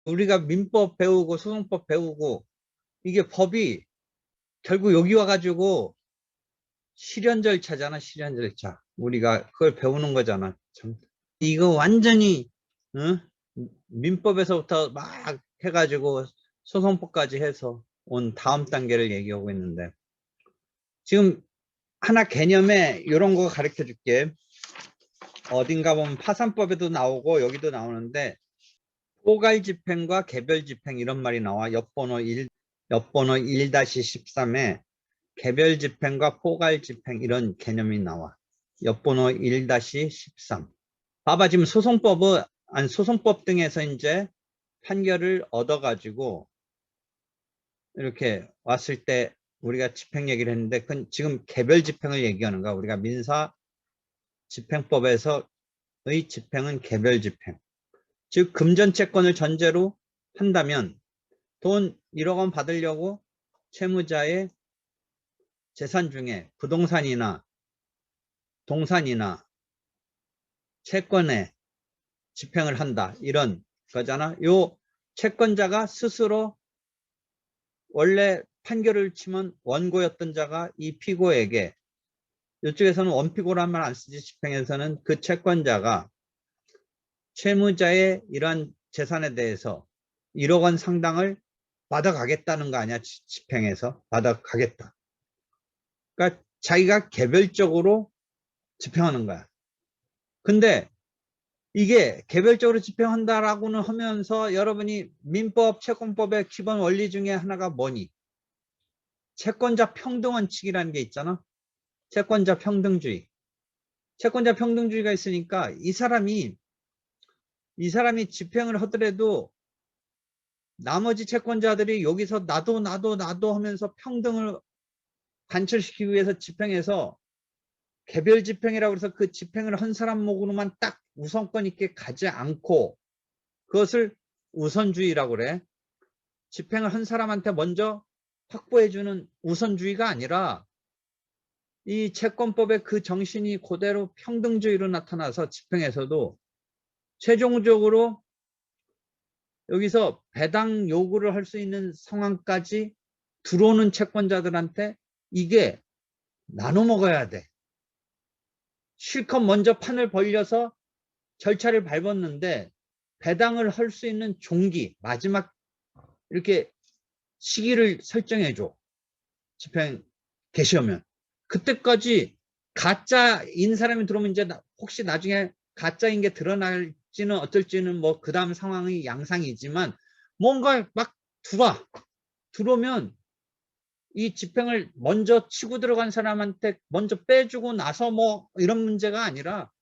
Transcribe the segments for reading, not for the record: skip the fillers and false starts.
우리가 민법 배우고 소송법 배우고 이게 법이 결국 여기 와가지고 실현 절차잖아. 실현 절차. 우리가 그걸 배우는 거잖아. 참. 이거 완전히 민법에서부터 막 해가지고 소송법까지 해서 온 다음 단계를 얘기하고 있는데, 지금 하나 개념에 이런 거 가르쳐 줄게. 어딘가 보면 파산법에도 나오고 여기도 나오는데, 포괄집행과 개별집행 이런 말이 나와. 옆번호 1-13에 개별집행과 포괄집행 이런 개념이 나와. 옆번호 1-13. 봐봐, 지금 소송법 등에서 이제 판결을 얻어가지고 이렇게 왔을 때 우리가 집행 얘기를 했는데, 그건 지금 개별 집행을 얘기하는 거야. 우리가 민사 집행법에서의 집행은 개별 집행. 즉 금전채권을 전제로 한다면 돈 1억 원 받으려고 채무자의 재산 중에 부동산이나 동산이나 채권에 집행을 한다, 이런 거잖아. 요 채권자가 스스로 원래 판결을 치면 원고였던 자가 이 피고에게, 이쪽에서는 원피고란 말 안 쓰지, 집행에서는 그 채권자가 채무자의 이러한 재산에 대해서 1억 원 상당을 받아가겠다는 거 아니야. 집행에서 받아가겠다. 그러니까 자기가 개별적으로 집행하는 거야. 근데 이게 개별적으로 집행한다라고는 하면서 여러분이 민법, 채권법의 기본 원리 중에 하나가 뭐니? 채권자 평등원칙이라는 게 있잖아. 채권자 평등주의. 채권자 평등주의가 있으니까 이 사람이 집행을 하더라도 나머지 채권자들이 여기서 나도 하면서 평등을 관철시키기 위해서 집행해서 개별 집행이라고 해서 그 집행을 한 사람 목으로만 딱 우선권 있게 가지 않고, 그것을 우선주의라고 그래. 집행을 한 사람한테 먼저 확보해주는 우선주의가 아니라 이 채권법의 그 정신이 그대로 평등주의로 나타나서 집행에서도 최종적으로 여기서 배당 요구를 할 수 있는 상황까지 들어오는 채권자들한테 이게 나눠 먹어야 돼. 실컷 먼저 판을 벌려서 절차를 밟았는데 배당을 할 수 있는 종기, 마지막 이렇게 시기를 설정해 줘. 집행 개시하면. 그때까지 가짜인 사람이 들어오면 이제 혹시 나중에 가짜인 게 드러날지는 어떨지는 뭐 그 다음 상황이 양상이지만, 뭔가 막 들어오면 이 집행을 먼저 치고 들어간 사람한테 먼저 빼주고 나서 뭐 이런 문제가 아니라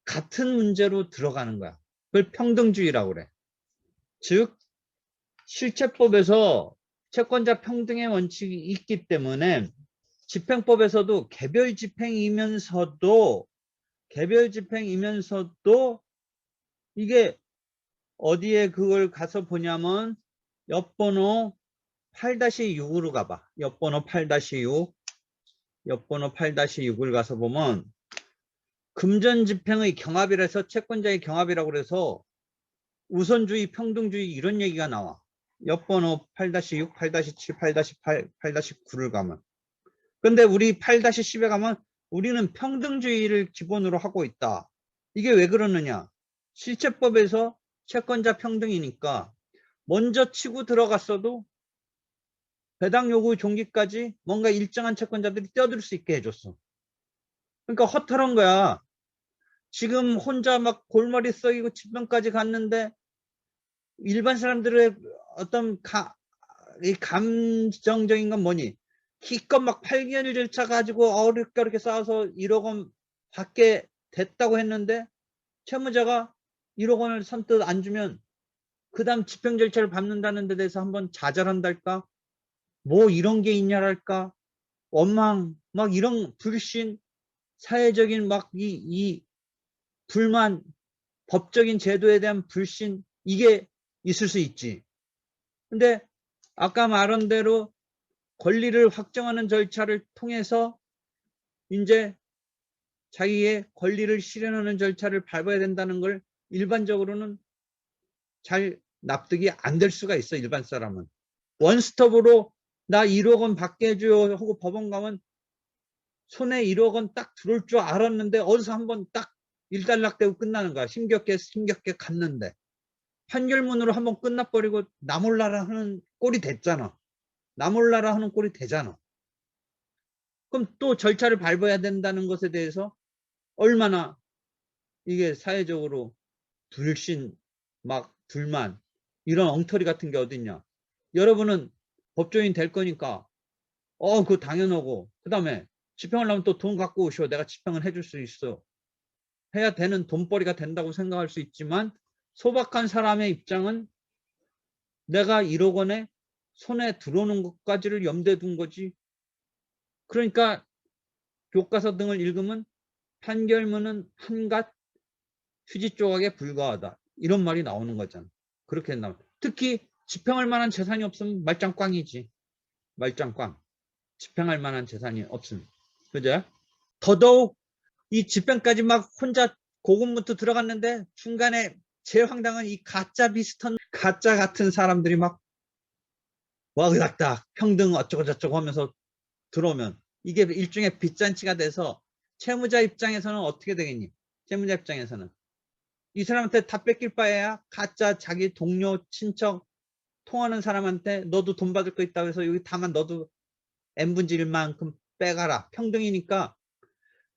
같은 문제로 들어가는 거야. 그걸 평등주의라고 그래. 즉 실체법에서 채권자 평등의 원칙이 있기 때문에 집행법에서도 개별 집행이면서도 이게 어디에 그걸 가서 보냐면 옆번호 8-6으로 가봐. 옆번호 8-6을 가서 보면 금전집행의 경합이라서 채권자의 경합이라고 그래서 우선주의, 평등주의 이런 얘기가 나와. 옆번호 8-6, 8-7, 8-8, 8-9를 가면. 근데 우리 8-10에 가면 우리는 평등주의를 기본으로 하고 있다. 이게 왜 그러느냐? 실체법에서 채권자 평등이니까 먼저 치고 들어갔어도 배당 요구 종기까지 뭔가 일정한 채권자들이 뛰어들 수 있게 해줬어. 그러니까 허탈한 거야. 지금 혼자 막 골머리 썩이고 집행까지 갔는데 일반 사람들의 어떤 감정적인 건 뭐니? 기껏 막 8개월 절차 가지고 어렵게 싸워서 1억 원 받게 됐다고 했는데 채무자가 1억 원을 선뜻 안 주면 그 다음 집행 절차를 밟는다는 데 대해서 한번 좌절한달까? 뭐 이런 게 있냐랄까? 원망, 막 이런 불신, 사회적인 막 이 불만, 법적인 제도에 대한 불신, 이게 있을 수 있지. 근데 아까 말한 대로 권리를 확정하는 절차를 통해서 이제 자기의 권리를 실현하는 절차를 밟아야 된다는 걸 일반적으로는 잘 납득이 안 될 수가 있어. 일반 사람은 원스톱으로 나 1억 원 받게 해줘요 하고 법원 가면 손에 1억 원 딱 들어올 줄 알았는데 어디서 한번 딱 일단락되고 끝나는 거야. 힘겹게 갔는데 판결문으로 한번 끝나버리고 나 몰라라 하는 꼴이 됐잖아. 나 몰라라 하는 꼴이 되잖아. 그럼 또 절차를 밟아야 된다는 것에 대해서 얼마나 이게 사회적으로 불신 막 불만 이런 엉터리 같은 게 어딨냐. 여러분은 법조인 될 거니까 그거 당연하고 그 다음에 집행을 하면 또 돈 갖고 오셔. 내가 집행을 해줄 수 있어. 해야 되는 돈벌이가 된다고 생각할 수 있지만 소박한 사람의 입장은 내가 1억 원에 손에 들어오는 것까지를 염두에 둔 거지. 그러니까 교과서 등을 읽으면 판결문은 한갓 휴지 조각에 불과하다. 이런 말이 나오는 거잖아. 그렇게 나와. 특히 집행할 만한 재산이 없으면 말짱꽝이지. 말짱꽝. 집행할 만한 재산이 없으면. 그죠? 더더욱 이 집행까지 막 혼자 고군분투 들어갔는데 중간에 제일 황당한 이 가짜 비슷한 가짜 같은 사람들이 막 와그닥닥 평등 어쩌고 저쩌고 하면서 들어오면 이게 일종의 빚잔치가 돼서 채무자 입장에서는 어떻게 되겠니? 채무자 입장에서는 이 사람한테 다 뺏길 바에야 가짜 자기 동료 친척 통하는 사람한테 너도 돈 받을 거 있다고 해서 여기 다만 너도 n분의 1만큼 빼가라. 평등이니까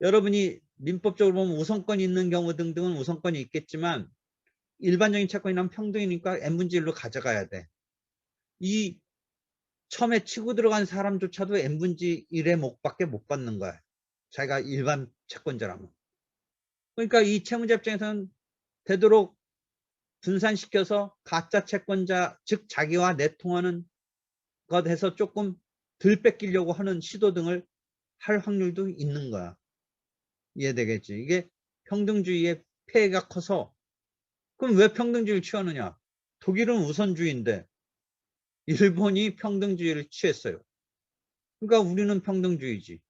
여러분이 민법적으로 보면 우선권이 있는 경우 등등은 우선권이 있겠지만 일반적인 채권이란 평등이니까 n분의 1로 가져가야 돼. 이 처음에 치고 들어간 사람조차도 n분의 1의 몫밖에 못 받는 거야. 자기가 일반 채권자라면. 그러니까 이 채무자 입장에서는 되도록 분산시켜서 가짜 채권자 즉 자기와 내통하는 것 해서 조금 덜 뺏기려고 하는 시도 등을 할 확률도 있는 거야. 이해되겠지? 이게 평등주의의 폐해가 커서 그럼 왜 평등주의를 취하느냐? 독일은 우선주의인데 일본이 평등주의를 취했어요. 그러니까 우리는 평등주의지.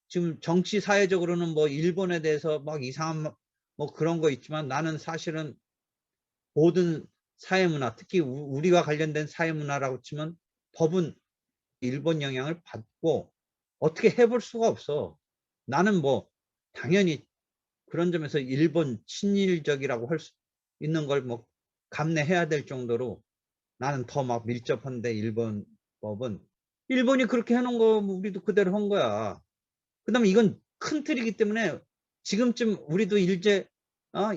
지금 정치 사회적으로는 뭐 일본에 대해서 막 이상한 뭐 그런 거 있지만 나는 사실은 모든 사회문화 특히 우리와 관련된 사회문화라고 치면 법은 일본 영향을 받고 어떻게 해볼 수가 없어. 나는 뭐 당연히 그런 점에서 일본 친일적이라고 할 수 있는 걸 뭐 감내해야 될 정도로 나는 더 막 밀접한데 일본 법은 일본이 그렇게 해놓은 거 우리도 그대로 한 거야. 그 다음에 이건 큰 틀이기 때문에 지금쯤 우리도 일제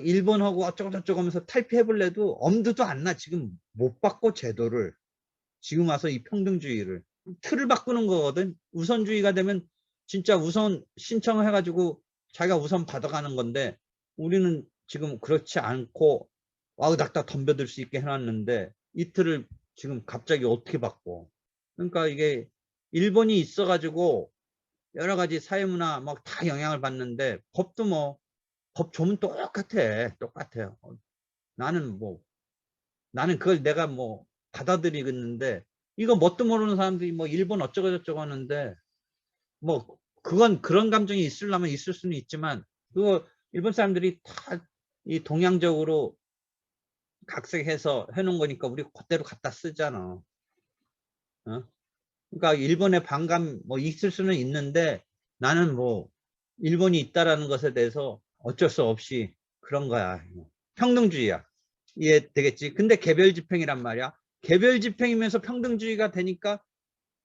일본하고 어쩌고 저쩌고 하면서 탈피해볼래도 엄두도 안 나. 지금 못 바꿔 제도를. 지금 와서 이 평등주의를 틀을 바꾸는 거거든. 우선주의가 되면 진짜 우선 신청을 해가지고 자기가 우선 받아가는 건데 우리는 지금 그렇지 않고 와우닥닥 덤벼들 수 있게 해놨는데 이 틀을 지금 갑자기 어떻게 바꿔. 그러니까 이게 일본이 있어가지고 여러 가지 사회문화 막 다 영향을 받는데 법도 뭐 법 조문 똑같아요. 나는 그걸 내가 뭐 받아들이겠는데 이거 뭣도 모르는 사람들이 뭐 일본 어쩌고 저쩌고 하는데 뭐 그건 그런 감정이 있으려면 있을 수는 있지만 그거 일본 사람들이 다 이 동양적으로 각색해서 해놓은 거니까 우리 그대로 갖다 쓰잖아. 그러니까 일본의 반감 뭐 있을 수는 있는데 나는 뭐 일본이 있다라는 것에 대해서 어쩔 수 없이 그런 거야. 평등주의야. 이해되겠지? 근데 개별 집행이란 말이야. 개별 집행이면서 평등주의가 되니까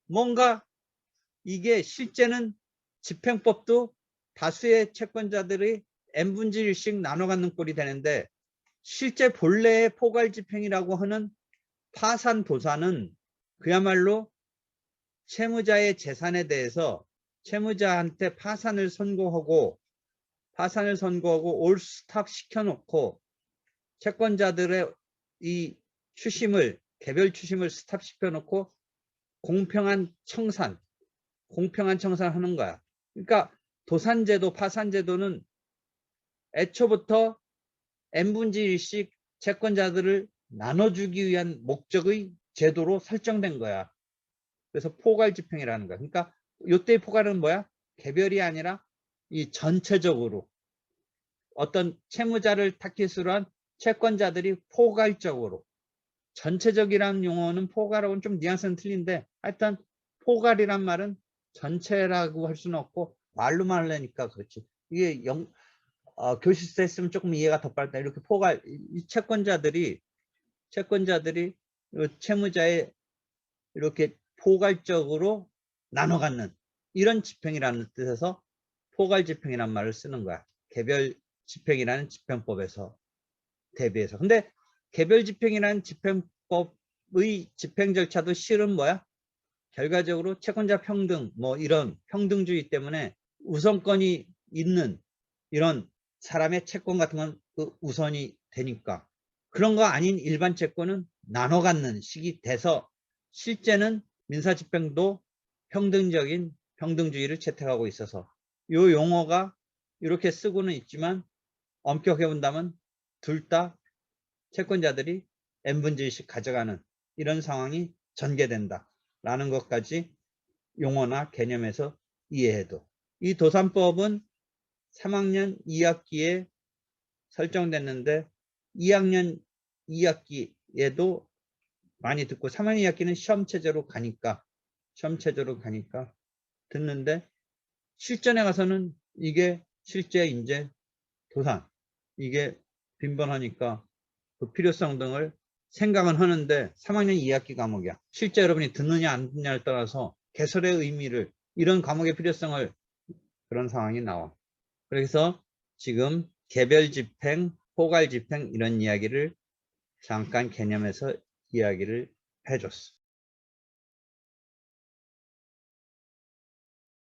뭔가 이게 실제는 집행법도 다수의 채권자들이 n분의 1씩 나눠 갖는 꼴이 되는데 실제 본래의 포괄집행이라고 하는 파산 도산은 그야말로 채무자의 재산에 대해서 채무자한테 파산을 선고하고 올스탑 시켜놓고 채권자들의 이 추심을 개별 추심을 스탑 시켜놓고 공평한 청산을 하는 거야. 그러니까 도산제도 파산제도는 애초부터 n분의 1씩 채권자들을 나눠주기 위한 목적의 제도로 설정된 거야. 그래서 포괄집행이라는 거야. 그러니까 이때의 포괄은 뭐야? 개별이 아니라 이 전체적으로 어떤 채무자를 타깃으로 한 채권자들이 포괄적으로 전체적이라는 용어는 포괄하고는 좀 뉘앙스는 틀린데 하여튼 포괄이란 말은 전체라고 할 수는 없고 말로만 하려니까 그렇지. 이게 교실서 했으면 조금 이해가 더 빠르다. 이렇게 포괄, 이 채권자들이 이 채무자의 이렇게 포괄적으로 나눠 갖는 이런 집행이라는 뜻에서 포괄 집행이라는 말을 쓰는 거야. 개별 집행이라는 집행법에서 대비해서. 근데 개별 집행이라는 집행법의 집행 절차도 실은 뭐야? 결과적으로 채권자 평등, 뭐 이런 평등주의 때문에 우선권이 있는 이런 사람의 채권 같은 건 그 우선이 되니까 그런 거 아닌 일반 채권은 나눠 갖는 식이 돼서 실제는 민사집행도 평등적인 평등주의를 채택하고 있어서 이 용어가 이렇게 쓰고는 있지만 엄격해 본다면 둘 다 채권자들이 n분의 1씩 가져가는 이런 상황이 전개된다 라는 것까지 용어나 개념에서 이해해도 이 도산법은 3학년 2학기에 설정됐는데 2학년 2학기에도 많이 듣고 3학년 2학기는 시험 체제로 가니까 듣는데 실전에 가서는 이게 실제 이제 도산 이게 빈번하니까 그 필요성 등을 생각은 하는데 3학년 2학기 과목이야. 실제 여러분이 듣느냐 안 듣느냐를 따라서 개설의 의미를 이런 과목의 필요성을 그런 상황이 나와. 그래서 지금 개별 집행, 포괄 집행 이런 이야기를 잠깐 개념에서 이야기를 해줬어.